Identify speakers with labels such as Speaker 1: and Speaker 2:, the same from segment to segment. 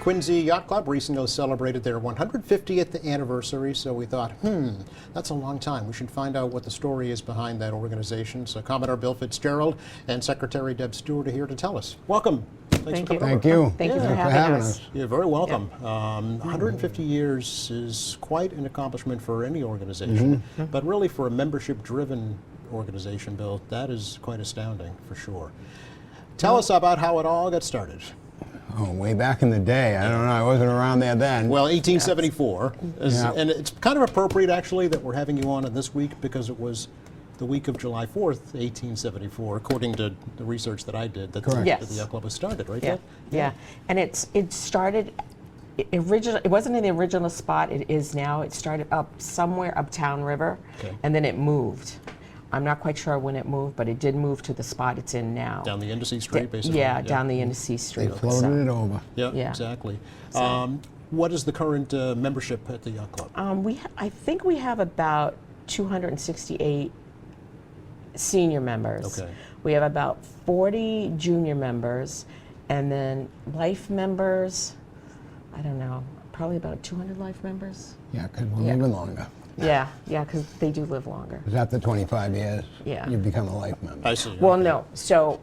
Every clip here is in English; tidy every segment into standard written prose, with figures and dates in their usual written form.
Speaker 1: Quincy Yacht Club recently celebrated their 150th anniversary, so we thought, that's a long time. We should find out what the story is behind that organization. So Commodore Bill Fitzgerald and Secretary Deb Stewart are here to tell us. Welcome. Thanks for coming over.
Speaker 2: Thank you.
Speaker 3: Thank you for having us.
Speaker 1: You're very welcome. 150 years is quite an accomplishment for any organization, but really for a membership-driven organization, Bill, that is quite astounding for sure. Tell us about how it all got started.
Speaker 2: Oh, way back in the day. I don't know. I wasn't around there then.
Speaker 1: Well, 1874, and it's kind of appropriate actually that we're having you on this week because it was the week of July 4th, 1874, according to the research that I did, that the Yacht Club was started, right?
Speaker 3: Yeah. And it started, it wasn't in the original spot it is now. It started up somewhere uptown River, and then it moved. I'm not quite sure when it moved, but it did move to the spot it's in now.
Speaker 1: Down the Industry Street, basically?
Speaker 3: Yeah, down the Industry Street.
Speaker 2: They floated it over.
Speaker 1: Yeah, exactly. What is the current membership at the Yacht Club?
Speaker 3: I think we have about 268 senior members.
Speaker 1: Okay.
Speaker 3: We have about 40 junior members, and then life members, I don't know, probably about 200 life members.
Speaker 2: Yeah, because we're living longer.
Speaker 3: Yeah, because they do live longer.
Speaker 2: Because after 25 years, you become a life member.
Speaker 1: I see.
Speaker 3: Well, no. So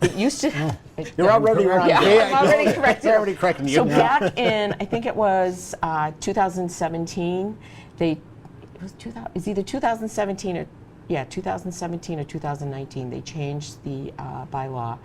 Speaker 3: it used to.
Speaker 1: You're already right.
Speaker 3: Yeah, I'm already corrected.
Speaker 1: You're already correcting you.
Speaker 3: So back in, I think it was 2017, it's either 2017 or 2017 or 2019. They changed the bylaw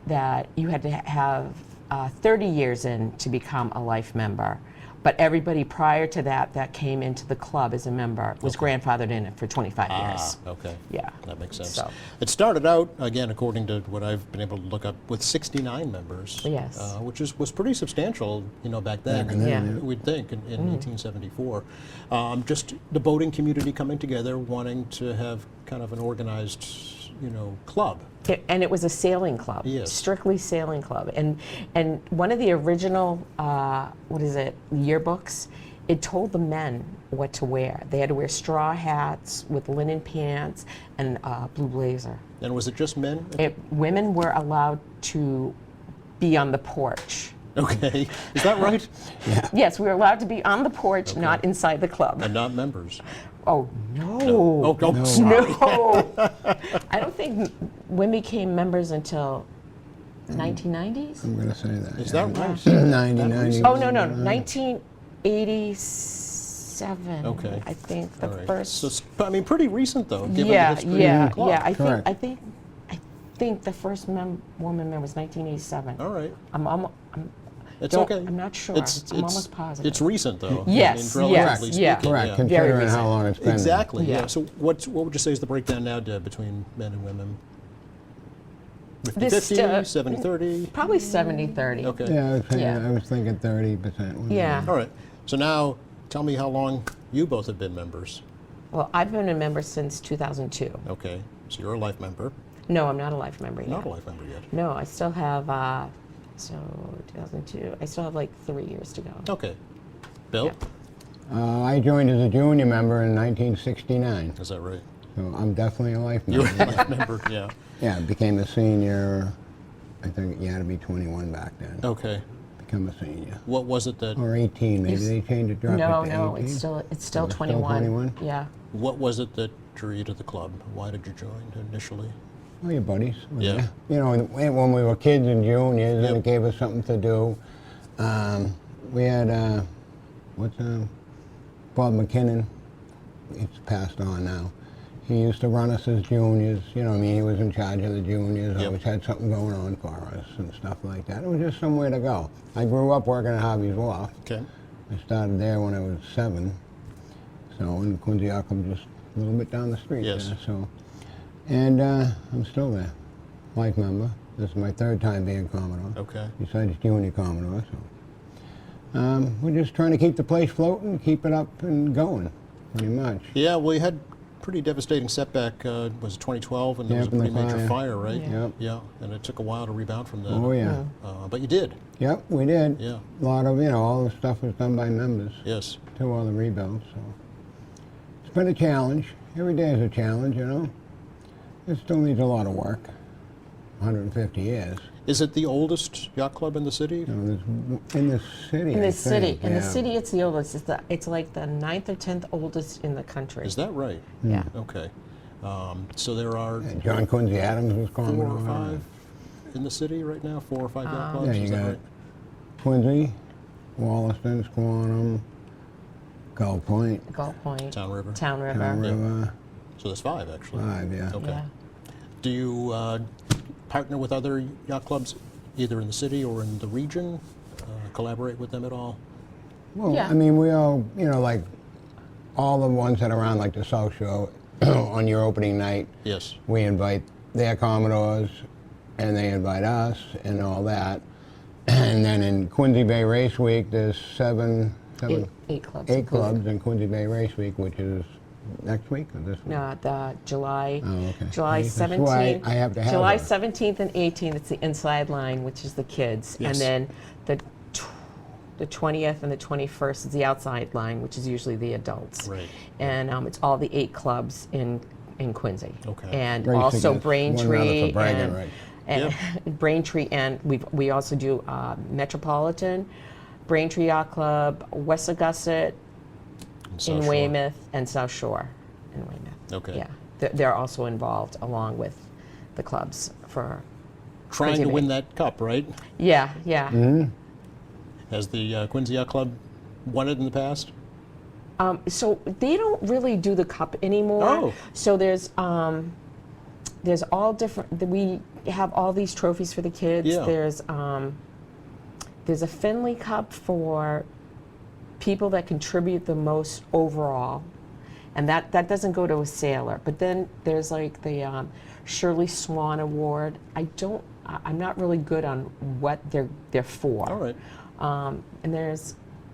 Speaker 3: that you had to have 30 years in to become a life member. But everybody prior to that came into the club as a member was grandfathered in for 25 years.
Speaker 1: Okay.
Speaker 3: Yeah.
Speaker 1: That makes sense.
Speaker 3: So.
Speaker 1: It started out, again, according to what I've been able to look up, with 69 members.
Speaker 3: Yes.
Speaker 1: Which was pretty substantial, back then.
Speaker 3: Yeah.
Speaker 1: We'd think, in 1874. Just the boating community coming together, wanting to have kind of an organized, club.
Speaker 3: And it was a sailing club, strictly sailing club. And one of the original, yearbooks, it told the men what to wear. They had to wear straw hats with linen pants and blue blazer.
Speaker 1: And was it just men?
Speaker 3: Women were allowed to be on the porch.
Speaker 1: Okay, is that right?
Speaker 2: Yeah.
Speaker 3: Yes, we were allowed to be on the porch, not inside the club.
Speaker 1: And not members.
Speaker 3: Oh, no.
Speaker 1: No.
Speaker 3: I don't think women became members until 1990s.
Speaker 2: I'm going to say that.
Speaker 1: Is that right?
Speaker 2: 90.
Speaker 3: Oh, no. 1987.
Speaker 1: Okay.
Speaker 3: I think the
Speaker 1: All right.
Speaker 3: first.
Speaker 1: So, pretty recent though, given the history of the club.
Speaker 3: Yeah.
Speaker 2: Correct.
Speaker 3: I think the first woman member was 1987.
Speaker 1: All right. It's
Speaker 3: Don't-
Speaker 1: okay.
Speaker 3: I'm not sure. I'm almost positive.
Speaker 1: It's recent, though.
Speaker 3: Yes,
Speaker 1: relatively
Speaker 3: yes,
Speaker 1: speaking,
Speaker 2: Correct,
Speaker 1: yeah.
Speaker 2: considering
Speaker 3: recent.
Speaker 2: how long it's been.
Speaker 1: Exactly.
Speaker 3: Yeah.
Speaker 1: Yeah. So what would you say is the breakdown now, Deb, between men and women? 50-50, 70-30?
Speaker 3: Probably 70-30.
Speaker 1: Okay.
Speaker 2: Yeah, I was thinking 30%.
Speaker 3: Yeah.
Speaker 1: All right. So now, tell me how long you both have been members.
Speaker 3: Well, I've been a member since 2002.
Speaker 1: Okay. So you're a life member.
Speaker 3: No, I'm not a life member yet.
Speaker 1: Not a life member yet.
Speaker 3: No, I still have, 2002, I still have like 3 years to go.
Speaker 1: Okay. Bill?
Speaker 3: Yeah.
Speaker 2: I joined as a junior member in 1969.
Speaker 1: Is that right?
Speaker 2: So I'm definitely a life member.
Speaker 1: You're a life member, yeah.
Speaker 2: Yeah, I became a senior. I think you had to be 21 back then.
Speaker 1: Okay.
Speaker 2: Become a senior.
Speaker 1: What was it that,
Speaker 2: Or 18, maybe they changed it, dropped it to 18.
Speaker 3: No, it's still 21.
Speaker 2: 21?
Speaker 3: Yeah.
Speaker 1: what was it that drew you to the club? Why did you join initially?
Speaker 2: Oh, your buddies. were
Speaker 1: Yeah.
Speaker 2: there. You know, when we were kids and juniors, and it gave us something to do. We had, Bob McKinnon. He's passed on now. He used to run us as juniors. You know what I mean? He was in charge of the juniors.
Speaker 1: Yep.
Speaker 2: Always had something going on for us and stuff like that. It was just somewhere to go. I grew up working at Harvey's Wharf.
Speaker 1: Okay.
Speaker 2: I started there when I was 7. So, and Quincy Yacht Club just a little bit down the street
Speaker 1: Yes.
Speaker 2: there. So, and I'm still there, life member. This is my 3rd time being Commodore.
Speaker 1: Okay.
Speaker 2: Besides junior Commodore, so. We're just trying to keep the place floating, keep it up and going, pretty much.
Speaker 1: Yeah, well, you had pretty devastating setback, was it 2012, and there was a
Speaker 2: Yep, and
Speaker 1: pretty
Speaker 2: the
Speaker 1: major
Speaker 2: fire.
Speaker 1: fire, right?
Speaker 3: Yeah.
Speaker 2: Yep.
Speaker 1: Yeah, and it took a while to rebound from that.
Speaker 2: Oh, yeah.
Speaker 1: But you did.
Speaker 2: Yep, we did.
Speaker 1: Yeah.
Speaker 2: A lot of, all the stuff was done by members.
Speaker 1: Yes.
Speaker 2: To all the rebuilds, so. It's been a challenge. Every day is a challenge, It still needs a lot of work. 150 years.
Speaker 1: Is it the oldest yacht club in the city?
Speaker 2: In the city.
Speaker 3: In
Speaker 2: I
Speaker 3: the city,
Speaker 2: think,
Speaker 3: in the
Speaker 2: yeah.
Speaker 3: city, it's the oldest. It's like the 9th or 10th oldest in the country.
Speaker 1: Is that right?
Speaker 3: Yeah.
Speaker 1: Okay. So there are
Speaker 2: Yeah, John Quincy Adams was
Speaker 1: four
Speaker 2: Commodore.
Speaker 1: or five in the city right now? 4 or 5 yacht clubs?
Speaker 2: Yeah,
Speaker 1: Is
Speaker 2: you
Speaker 1: that
Speaker 2: got
Speaker 1: right?
Speaker 2: Quincy, Wollaston, Squantum, Gull Point,
Speaker 3: Gull Point,
Speaker 1: Town River?
Speaker 3: Town River.
Speaker 2: Town River,
Speaker 1: So there's 5 actually.
Speaker 2: 5, yeah.
Speaker 1: Okay.
Speaker 3: Yeah.
Speaker 1: Do you partner with other yacht clubs, either in the city or in the region? Collaborate with them at all?
Speaker 2: Well,
Speaker 3: Yeah.
Speaker 2: I mean, we all, like all the ones that are around, like the South Shore, on your opening night,
Speaker 1: Yes.
Speaker 2: we invite their Commodores, and they invite us, and all that. And then in Quincy Bay Race Week, there's 7,
Speaker 3: 8 clubs.
Speaker 2: 8 clubs in Quincy Bay Race Week, which is next week or this week?
Speaker 3: No, the July,
Speaker 2: Oh, okay.
Speaker 3: July
Speaker 2: That's why
Speaker 3: 17th.
Speaker 2: I have to have
Speaker 3: July
Speaker 2: her.
Speaker 3: 17th and 18th, it's the inside line, which is the kids.
Speaker 1: Yes.
Speaker 3: And then the 20th and the 21st is the outside line, which is usually the adults.
Speaker 1: Right.
Speaker 3: And it's all the 8 clubs in Quincy.
Speaker 1: Okay.
Speaker 3: And
Speaker 2: Race
Speaker 3: also
Speaker 2: against one
Speaker 3: Braintree
Speaker 2: another for bragging rights.
Speaker 3: and Braintree, and we also do Metropolitan, Braintree Yacht Club, West Augusta,
Speaker 1: And South
Speaker 3: in
Speaker 1: Shore.
Speaker 3: Weymouth, and South Shore in Weymouth.
Speaker 1: Okay.
Speaker 3: Yeah, they're also involved along with the clubs for.
Speaker 1: Trying
Speaker 3: Quincy
Speaker 1: to
Speaker 3: Bay.
Speaker 1: win that cup, right?
Speaker 3: Yeah, yeah.
Speaker 2: Mm-hmm.
Speaker 1: Has the Quincy Yacht Club won it in the past?
Speaker 3: So they don't really do the cup anymore.
Speaker 1: Oh.
Speaker 3: So there's all different. We have all these trophies for the kids.
Speaker 1: Yeah.
Speaker 3: There's a Finley Cup for people that contribute the most overall, and that doesn't go to a sailor. But then there's like the Shirley Swan Award. I'm not really good on what they're for.
Speaker 1: All right.
Speaker 3: And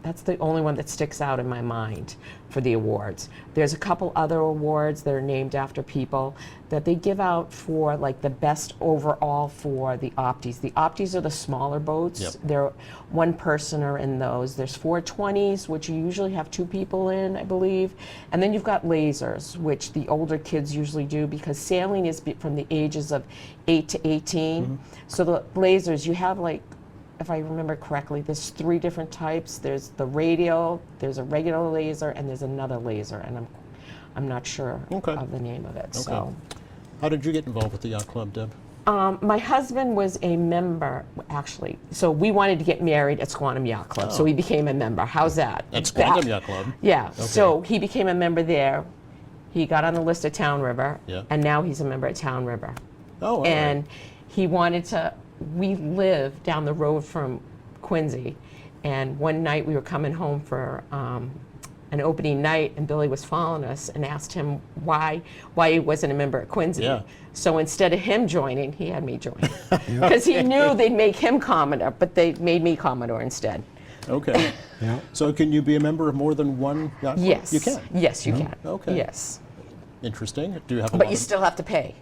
Speaker 3: that's the only one that sticks out in my mind for the awards. There's a couple other awards that are named after people that they give out for like the best overall for the Opties. The Opties are the smaller boats.
Speaker 1: Yep.
Speaker 3: They're one personer in those. There's 420s, which you usually have 2 people in, I believe. And then you've got lasers, which the older kids usually do because sailing is from the ages of 8 to 18. So the lasers, you have like, if I remember correctly, there's 3 different types. There's the radial, there's a regular laser, and there's another laser, and I'm not sure
Speaker 1: Okay.
Speaker 3: of the name of it. So,
Speaker 1: How did you get involved with the yacht club, Deb?
Speaker 3: my husband was a member, actually. So we wanted to get married at Squantum Yacht Club, so he became a member. How's that?
Speaker 1: At Squantum Yacht Club?
Speaker 3: Yeah. So he became a member there. He got on the list at Town River,
Speaker 1: Yeah.
Speaker 3: and now he's a member at Town River.
Speaker 1: Oh, all right.
Speaker 3: And he wanted to. We live down the road from Quincy, and one night we were coming home for an opening night, and Billy was following us and asked him why he wasn't a member at Quincy.
Speaker 1: Yeah.
Speaker 3: So instead of him joining, he had me join because he knew they'd make him Commodore, but they made me Commodore instead.
Speaker 1: Okay.
Speaker 2: Yeah.
Speaker 1: So can you be a member of more than one yacht club?
Speaker 3: Yes.
Speaker 1: You can.
Speaker 3: Yes, you can.
Speaker 1: Okay.
Speaker 3: Yes.
Speaker 1: Interesting. Do you have a
Speaker 3: But
Speaker 1: lot
Speaker 3: you
Speaker 1: of-
Speaker 3: still have to pay.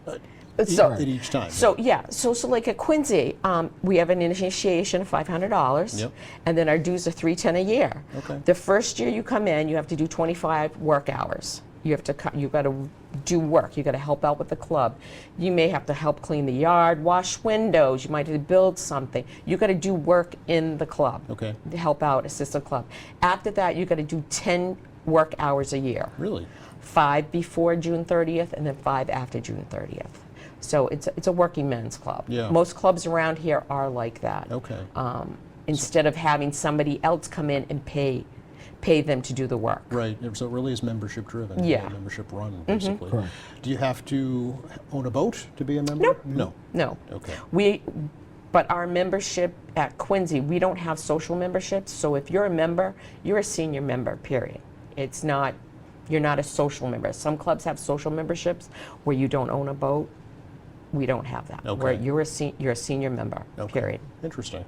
Speaker 1: So, at each time.
Speaker 3: So yeah, so like at Quincy, we have an initiation of $500,
Speaker 1: Yep.
Speaker 3: and then our dues are $310 a year.
Speaker 1: Okay.
Speaker 3: The first year you come in, you have to do 25 work hours. You've got to do work. You got to help out with the club. You may have to help clean the yard, wash windows. You might have to build something. You got to do work in the club.
Speaker 1: Okay.
Speaker 3: To help out, assist the club. After that, you got to do 10 work hours a year.
Speaker 1: Really?
Speaker 3: 5 before June 30th, and then 5 after June 30th. So it's a working men's club.
Speaker 1: Yeah.
Speaker 3: Most clubs around here are like that.
Speaker 1: Okay.
Speaker 3: Instead of having somebody else come in and pay them to do the work.
Speaker 1: Right. So it really is membership driven.
Speaker 3: Yeah.
Speaker 1: Membership run, basically.
Speaker 2: Correct.
Speaker 1: Do you have to own a boat to be a member? No.
Speaker 3: No.
Speaker 1: Okay.
Speaker 3: But our membership at Quincy, we don't have social memberships. So if you're a member, you're a senior member. Period. You're not a social member. Some clubs have social memberships where you don't own a boat. We don't have that.
Speaker 1: Okay.
Speaker 3: Where you're a senior member.
Speaker 1: Okay.
Speaker 3: Period.
Speaker 1: Interesting.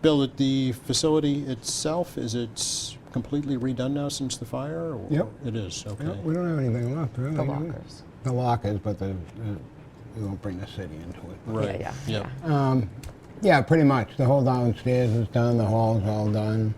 Speaker 1: Bill, the facility itself, is it completely redone now since the fire? Or
Speaker 2: Yep.
Speaker 1: It is. Okay.
Speaker 2: Yeah, we don't have anything left, really.
Speaker 3: The
Speaker 2: do we?
Speaker 3: lockers.
Speaker 2: The lockers, but we won't bring the city into it.
Speaker 1: Right.
Speaker 3: Yeah.
Speaker 1: Yep.
Speaker 2: Yeah, pretty much. The whole downstairs is done. The hall's all done.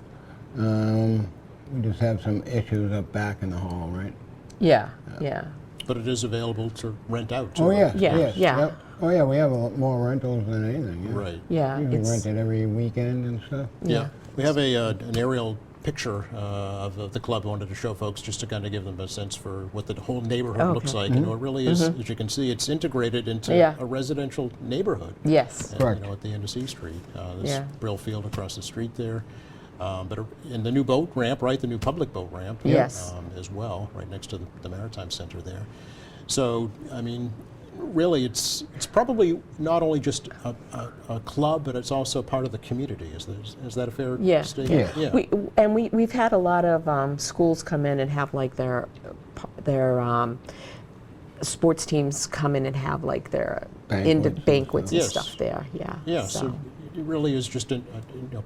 Speaker 2: We just have some issues up back in the hall, right?
Speaker 3: Yeah. Yeah.
Speaker 1: But it is available to rent out. To
Speaker 2: Oh,
Speaker 1: our-
Speaker 2: yeah.
Speaker 3: Yeah,
Speaker 2: Yes,
Speaker 3: yeah.
Speaker 2: yep. Oh yeah, we have a lot more rentals than anything. Yeah.
Speaker 1: Right.
Speaker 3: Yeah,
Speaker 2: Usually
Speaker 3: it's
Speaker 2: rent it every weekend and stuff.
Speaker 1: Yeah. We have an aerial picture of the club. I wanted to show folks just to kind of give them a sense for what the whole neighborhood looks
Speaker 3: Okay.
Speaker 1: like. You know, it really is, as you can see, it's integrated into
Speaker 3: Yeah.
Speaker 1: a residential neighborhood.
Speaker 3: yes.
Speaker 1: And,
Speaker 2: Correct.
Speaker 1: You know, at the end of C Street. There's
Speaker 3: Yeah.
Speaker 1: Brill Field across the street there. In the new boat ramp, right, the new public boat ramp
Speaker 3: Yes.
Speaker 1: as well, right next to the Maritime Center there. So, I mean, really, it's probably not only just a club, but it's also part of the community. Is that a fair
Speaker 3: Yeah.
Speaker 1: statement?
Speaker 2: Yeah.
Speaker 3: We've had a lot of schools come in and have like their sports teams come in and have like their
Speaker 2: Banquets and
Speaker 3: banquets and
Speaker 1: Yes.
Speaker 3: stuff there. Yeah.
Speaker 1: Yeah, so it really is just a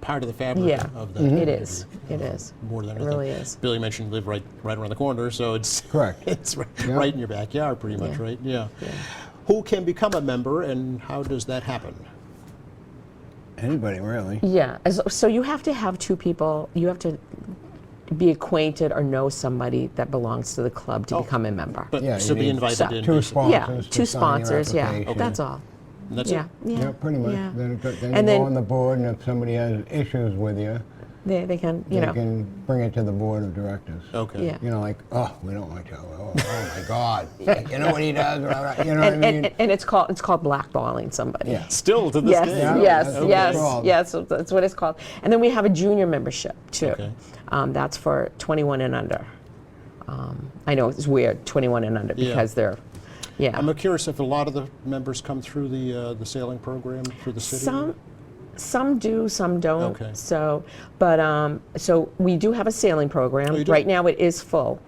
Speaker 1: part of the fabric
Speaker 3: Yeah.
Speaker 1: of the
Speaker 3: It
Speaker 1: community.
Speaker 3: is. It is.
Speaker 1: More than
Speaker 3: It
Speaker 1: anything.
Speaker 3: really is.
Speaker 1: Billy mentioned you live right around the corner, so it's
Speaker 2: Correct.
Speaker 1: it's right,
Speaker 2: Yeah.
Speaker 1: right in your backyard, pretty much,
Speaker 3: Yeah.
Speaker 1: right? Yeah.
Speaker 3: Yeah.
Speaker 1: Who can become a member, and how does that happen?
Speaker 2: Anybody really?
Speaker 3: Yeah. So you have to have two people. You have to be acquainted or know somebody that belongs to the club to
Speaker 1: Oh.
Speaker 3: become a member.
Speaker 1: But
Speaker 2: Yeah,
Speaker 1: so
Speaker 2: you
Speaker 1: be
Speaker 2: need
Speaker 1: invited
Speaker 3: So-
Speaker 1: in.
Speaker 2: Two
Speaker 1: basically.
Speaker 2: sponsors.
Speaker 3: Yeah,
Speaker 2: to
Speaker 3: two
Speaker 2: sign your
Speaker 3: sponsors. Yeah,
Speaker 2: application.
Speaker 3: that's all.
Speaker 1: And that's
Speaker 3: Yeah,
Speaker 1: it.
Speaker 3: yeah,
Speaker 2: Yeah, pretty much.
Speaker 3: yeah.
Speaker 2: Then
Speaker 3: And
Speaker 2: you
Speaker 3: then-
Speaker 2: go on the board, and if somebody has issues with you,
Speaker 3: They can, you
Speaker 2: they
Speaker 3: know.
Speaker 2: can bring it to the board of directors.
Speaker 1: Okay.
Speaker 3: Yeah.
Speaker 2: You know, like, oh, we don't like Joe. Oh my God. You know what he does? You know what I mean?
Speaker 3: And it's called blackballing somebody.
Speaker 2: Yeah.
Speaker 1: Still to this
Speaker 3: Yes,
Speaker 1: day.
Speaker 2: Yeah,
Speaker 3: yes,
Speaker 2: that's what
Speaker 3: yes,
Speaker 2: it's called.
Speaker 3: yes. So that's what it's called. And then we have a junior membership too.
Speaker 1: Okay.
Speaker 3: That's for 21 and under. I know it's weird, 21 and under,
Speaker 1: Yeah.
Speaker 3: because they're, yeah.
Speaker 1: I'm curious if a lot of the members come through the sailing program through the city.
Speaker 3: Some do, some don't.
Speaker 1: Okay.
Speaker 3: So, but so we do have a sailing program.
Speaker 1: Oh, you do?
Speaker 3: Right now, it is full.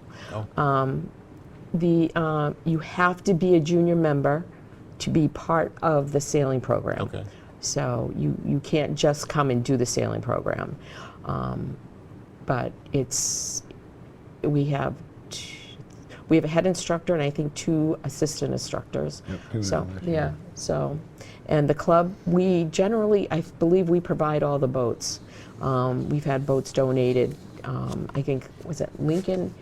Speaker 1: Oh.
Speaker 3: You have to be a junior member to be part of the sailing program.
Speaker 1: Okay.
Speaker 3: So you can't just come and do the sailing program. But we have a head instructor and I think 2 assistant instructors.
Speaker 2: Yep, 2
Speaker 3: So
Speaker 2: members,
Speaker 3: yeah.
Speaker 2: yeah.
Speaker 3: So, and the club, we generally, I believe we provide all the boats. We've had boats donated. I think, was it Lincoln?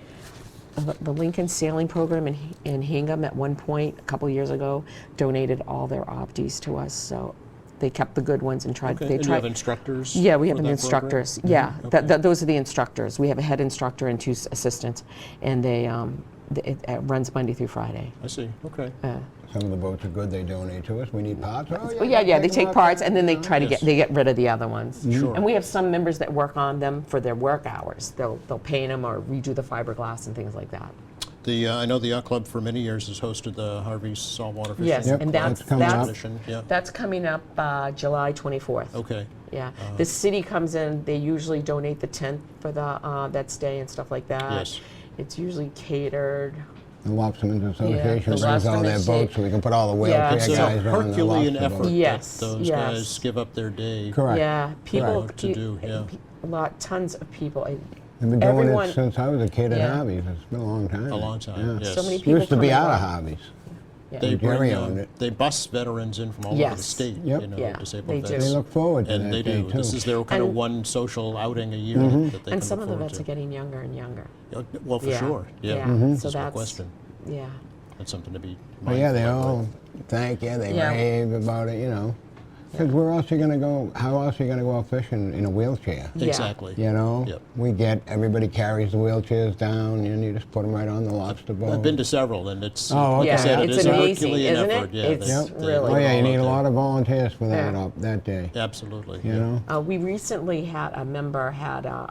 Speaker 3: The Lincoln Sailing Program in Hingham at one point, a couple years ago, donated all their Opties to us. So they kept the good ones and tried.
Speaker 1: Okay.
Speaker 3: They
Speaker 1: And you
Speaker 3: tried.
Speaker 1: have instructors?
Speaker 3: Yeah, we have
Speaker 1: for
Speaker 3: an
Speaker 1: that program?
Speaker 3: instructors. Yeah,
Speaker 1: Okay.
Speaker 3: those are the instructors. We have a head instructor and 2 assistants, and it runs Monday through Friday.
Speaker 1: I see. Okay.
Speaker 2: Some of the boats are good. They donate to us. We need parts. Oh,
Speaker 3: Well, yeah, they
Speaker 2: them
Speaker 3: take
Speaker 2: out
Speaker 3: parts
Speaker 2: there,
Speaker 3: and then they
Speaker 2: you know.
Speaker 3: try to
Speaker 1: Yes.
Speaker 3: get rid of the other ones.
Speaker 1: Sure.
Speaker 3: And we have some members that work on them for their work hours. They'll paint them or redo the fiberglass and things like that.
Speaker 1: I know the yacht club for many years has hosted the Harvey's saltwater fishing.
Speaker 3: Yes,
Speaker 2: Yep,
Speaker 3: and
Speaker 2: that's coming up.
Speaker 1: Tradition, yeah.
Speaker 3: that's coming up July 24th.
Speaker 1: Okay.
Speaker 3: Yeah, the city comes in. They usually donate the tent for that stay and stuff like that.
Speaker 1: Yes.
Speaker 3: It's usually catered.
Speaker 2: The Lobstermen's Association
Speaker 3: the
Speaker 2: brings all their
Speaker 3: Lobstermen's
Speaker 2: boats so we can put all the wheelchair
Speaker 3: Yeah.
Speaker 1: It's a
Speaker 2: guys on the
Speaker 1: Herculean
Speaker 2: lobster
Speaker 1: effort
Speaker 2: boat.
Speaker 3: Yes,
Speaker 1: that those
Speaker 3: yes.
Speaker 1: guys give up their day.
Speaker 2: Correct.
Speaker 3: Yeah, people
Speaker 1: Correct. To do, yeah.
Speaker 3: tons of people.
Speaker 2: They've been doing
Speaker 3: Everyone-
Speaker 2: it since I was a kid at
Speaker 3: Yeah.
Speaker 2: Harvey's. It's been a long time.
Speaker 1: A long time,
Speaker 2: Yeah.
Speaker 1: yes.
Speaker 3: So many people
Speaker 2: Used to
Speaker 3: come
Speaker 2: be
Speaker 3: and
Speaker 2: out of
Speaker 3: go.
Speaker 2: Harvey's.
Speaker 3: Yeah.
Speaker 1: They
Speaker 2: Jerry
Speaker 1: bring,
Speaker 2: owned it.
Speaker 1: they bus veterans in from all over the
Speaker 3: Yes.
Speaker 1: state,
Speaker 2: Yep.
Speaker 1: you know,
Speaker 3: Yeah,
Speaker 1: disabled
Speaker 3: they do.
Speaker 1: vets.
Speaker 2: They look forward to
Speaker 1: And
Speaker 2: that
Speaker 1: they
Speaker 2: day,
Speaker 1: do.
Speaker 2: too.
Speaker 1: This is their kind of
Speaker 3: And-
Speaker 1: one social outing a year that they
Speaker 3: And
Speaker 1: can
Speaker 3: some
Speaker 1: look
Speaker 3: of the
Speaker 1: forward
Speaker 3: vets
Speaker 1: to.
Speaker 3: are getting younger and younger.
Speaker 1: Well, for
Speaker 3: Yeah.
Speaker 1: sure. Yeah.
Speaker 3: Yeah.
Speaker 1: There's
Speaker 3: So
Speaker 1: no
Speaker 3: that's-
Speaker 1: question.
Speaker 3: Yeah.
Speaker 1: That's something to be
Speaker 2: Well, yeah, they
Speaker 1: mindful of,
Speaker 2: all
Speaker 1: right?
Speaker 2: thank you. They
Speaker 3: Yeah.
Speaker 2: rave about it, you know. Because where else are you going to go? How else are you going to go out fishing in a wheelchair?
Speaker 3: Yeah.
Speaker 1: Exactly.
Speaker 2: You know,
Speaker 1: Yep.
Speaker 2: everybody carries the wheelchairs down, and you just put them right on the lobster boat.
Speaker 1: I've been to several, and it's,
Speaker 2: Oh,
Speaker 1: like I
Speaker 2: okay.
Speaker 1: said, it
Speaker 3: It's
Speaker 1: is a
Speaker 3: amazing,
Speaker 1: Herculean
Speaker 3: isn't it?
Speaker 1: effort. Yeah,
Speaker 3: It's
Speaker 2: Yep.
Speaker 3: really-
Speaker 2: Oh yeah, you need a
Speaker 1: of
Speaker 2: lot of volunteers for that
Speaker 3: Yeah.
Speaker 2: that day.
Speaker 1: Absolutely.
Speaker 2: You
Speaker 1: yeah.
Speaker 2: know,
Speaker 3: We recently had a member had a.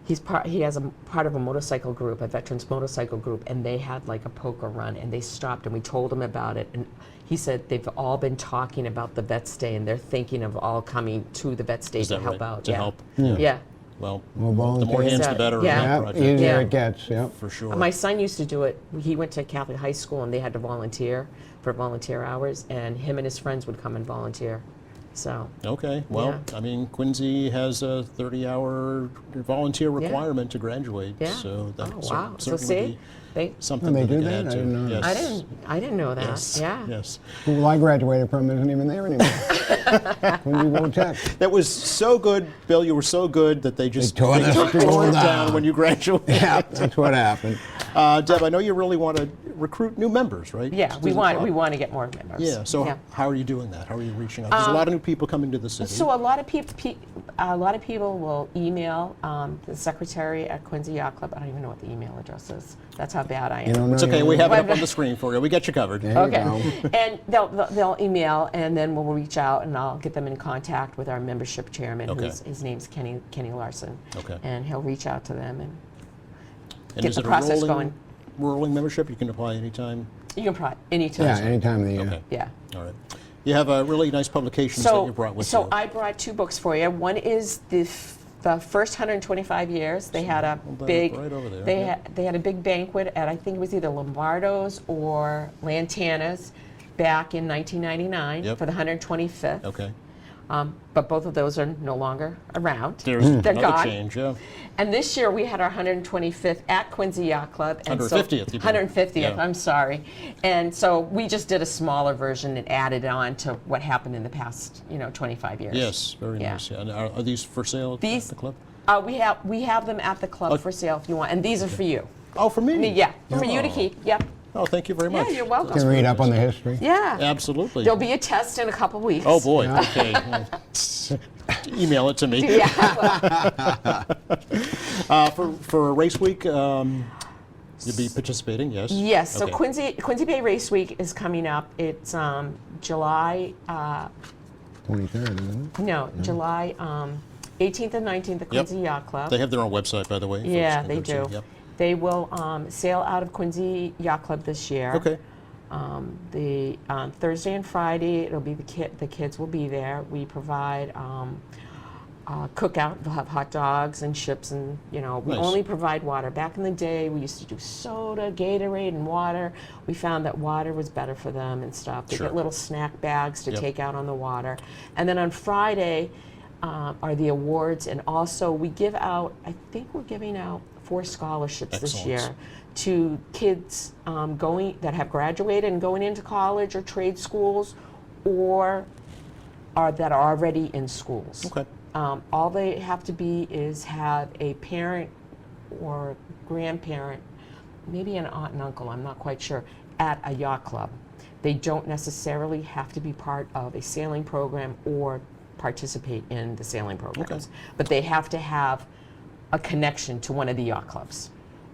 Speaker 3: He has a part of a motorcycle group, a veterans motorcycle group, and they had like a poker run, and they stopped, and we told him about it, and he said they've all been talking about the Vets Day, and they're thinking of all coming to the Vets Day
Speaker 1: Is
Speaker 3: to
Speaker 1: that
Speaker 3: help
Speaker 1: right?
Speaker 3: out.
Speaker 1: To
Speaker 3: yeah.
Speaker 1: help?
Speaker 3: Yeah.
Speaker 1: Well,
Speaker 2: More
Speaker 1: the more
Speaker 2: volunteers.
Speaker 1: hands, the better.
Speaker 3: Yeah.
Speaker 1: on that
Speaker 2: yeah,
Speaker 1: project.
Speaker 2: easier
Speaker 3: Yeah.
Speaker 2: it gets. Yep.
Speaker 1: For sure.
Speaker 3: My son used to do it. He went to Catholic high school, and they had to volunteer for volunteer hours, and him and his friends would come and volunteer. So
Speaker 1: Okay, well, I mean, Quincy has a 30-hour volunteer
Speaker 3: Yeah.
Speaker 1: requirement to graduate,
Speaker 3: yeah.
Speaker 1: so that
Speaker 3: Oh wow. So
Speaker 1: certainly would
Speaker 3: see,
Speaker 1: be
Speaker 3: they.
Speaker 1: something
Speaker 2: Oh, they
Speaker 1: that they
Speaker 2: do
Speaker 1: can
Speaker 2: that?
Speaker 1: add
Speaker 2: I
Speaker 1: to.
Speaker 2: didn't know that.
Speaker 1: Yes.
Speaker 3: I didn't know that.
Speaker 1: Yes.
Speaker 3: Yeah.
Speaker 1: Yes.
Speaker 2: School I graduated from isn't even there anymore. Quincy Tech.
Speaker 1: That was so good, Bill. You were so good that they just
Speaker 2: tore the school
Speaker 1: tore it
Speaker 2: down.
Speaker 1: down when you graduated.
Speaker 2: Yeah, that's what happened.
Speaker 1: Deb, I know you really want to recruit new members, right?
Speaker 3: Yeah,
Speaker 1: to
Speaker 3: we
Speaker 1: the
Speaker 3: want
Speaker 1: club?
Speaker 3: to get more members.
Speaker 1: Yeah. So how are you doing that? How are you reaching out? There's a lot of new people coming to the city.
Speaker 3: So a lot of people will email the secretary at Quincy Yacht Club. I don't even know what the email address is. That's how bad I am.
Speaker 2: You don't know
Speaker 1: It's okay.
Speaker 2: your
Speaker 1: We have it
Speaker 2: email?
Speaker 1: up on the screen for you. We got you covered.
Speaker 2: There you
Speaker 3: Okay,
Speaker 2: go.
Speaker 3: and they'll email, and then we'll reach out, and I'll get them in contact with our membership chairman.
Speaker 1: Okay.
Speaker 3: His name's Kenny Larson.
Speaker 1: Okay.
Speaker 3: And he'll reach out to them and
Speaker 1: And
Speaker 3: get
Speaker 1: is
Speaker 3: the
Speaker 1: it a
Speaker 3: process
Speaker 1: rolling membership? You can apply anytime.
Speaker 3: you can apply anytime.
Speaker 2: Yeah, any time of the year.
Speaker 1: Okay.
Speaker 3: Yeah.
Speaker 1: All right. You have really nice publications that you brought with you.
Speaker 3: I brought 2 books for you. One is the first 125 years. They had a
Speaker 1: Hold that up
Speaker 3: big
Speaker 1: right over there,
Speaker 3: they
Speaker 1: yeah.
Speaker 3: they had a big banquet at, I think it was either Lombardo's or Lantana's back in 1999
Speaker 1: Yep.
Speaker 3: for the 125th.
Speaker 1: Okay.
Speaker 3: But both of those are no longer around.
Speaker 1: There's
Speaker 3: They're
Speaker 1: another
Speaker 3: gone.
Speaker 1: change, yeah.
Speaker 3: And this year we had our 125th at Quincy Yacht Club. And
Speaker 1: 150th, you mean.
Speaker 3: 150th,
Speaker 1: Yeah.
Speaker 3: I'm sorry. And so we just did a smaller version and added on to what happened in the past, 25 years.
Speaker 1: Yes, very
Speaker 3: Yeah.
Speaker 1: nice. Yeah. And are these for sale
Speaker 3: These-
Speaker 1: at the club?
Speaker 3: We have them at the club for sale if you want, and these are for you.
Speaker 1: Oh, for me?
Speaker 3: Yeah, for you to
Speaker 1: Oh.
Speaker 3: keep. Yep.
Speaker 1: Oh, thank you very much.
Speaker 3: you're welcome.
Speaker 2: You can read up on the history.
Speaker 3: Yeah.
Speaker 1: Absolutely.
Speaker 3: There'll be a test in a couple weeks.
Speaker 1: Oh, boy. Okay. Email it to me.
Speaker 3: Yeah.
Speaker 1: For Race Week, you'll be participating, yes?
Speaker 3: Yes. So
Speaker 1: Okay.
Speaker 3: Quincy Bay Race Week is coming up. It's July.
Speaker 2: 23rd, isn't it?
Speaker 3: No, July 18th and 19th at Quincy Yacht Club.
Speaker 1: They have their own website, by the way. folks
Speaker 3: Yeah,
Speaker 1: can
Speaker 3: they
Speaker 1: go to.
Speaker 3: do.
Speaker 1: Yep.
Speaker 3: They will sail out of Quincy Yacht Club this year.
Speaker 1: Okay.
Speaker 3: The Thursday and Friday, it'll be the kids will be there. We provide cookout. They'll have hot dogs and chips, and we
Speaker 1: Nice.
Speaker 3: only provide water. Back in the day, we used to do soda, Gatorade, and water. We found that water was better for them and stuff. They
Speaker 1: Sure.
Speaker 3: get little snack bags to
Speaker 1: Yep.
Speaker 3: take out on the water, and then on Friday are the awards, and also we give out. I think we're giving out 4 scholarships this
Speaker 1: Excellent.
Speaker 3: year to kids that have graduated and going into college or trade schools, or that are already in schools.
Speaker 1: Okay.
Speaker 3: All they have to be is have a parent or grandparent, maybe an aunt and uncle, I'm not quite sure, at a yacht club. They don't necessarily have to be part of a sailing program or participate in the sailing programs, but they have to have a connection to one of the yacht clubs.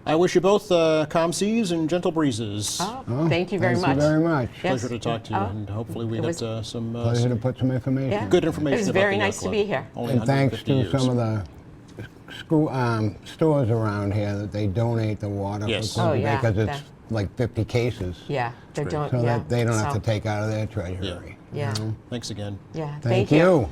Speaker 1: I wish you both calm seas and gentle breezes.
Speaker 3: Oh, thank you very
Speaker 2: Thank
Speaker 3: much.
Speaker 2: you very much.
Speaker 3: Yes.
Speaker 1: Pleasure to talk to you,
Speaker 3: Oh,
Speaker 1: and hopefully we
Speaker 3: it
Speaker 1: get
Speaker 3: was-
Speaker 1: some
Speaker 2: Pleasure to put some information.
Speaker 3: Yeah.
Speaker 1: good information
Speaker 3: It was
Speaker 1: about
Speaker 3: very
Speaker 1: the yacht
Speaker 3: nice to
Speaker 1: club.
Speaker 3: be here.
Speaker 1: Only
Speaker 2: And thanks
Speaker 1: 150
Speaker 2: to
Speaker 1: years.
Speaker 2: some of the school stores around here that they donate the water
Speaker 1: Yes.
Speaker 2: for
Speaker 3: Oh,
Speaker 2: Quincy Bay,
Speaker 3: yeah,
Speaker 2: because it's
Speaker 3: that-
Speaker 2: like 50 cases.
Speaker 3: Yeah, they
Speaker 1: great.
Speaker 3: don't.
Speaker 2: So
Speaker 3: yeah,
Speaker 2: that they don't have
Speaker 3: so-
Speaker 2: to take out of their treasury.
Speaker 3: Yeah,
Speaker 1: Thanks again.
Speaker 3: yeah.
Speaker 2: Thank you.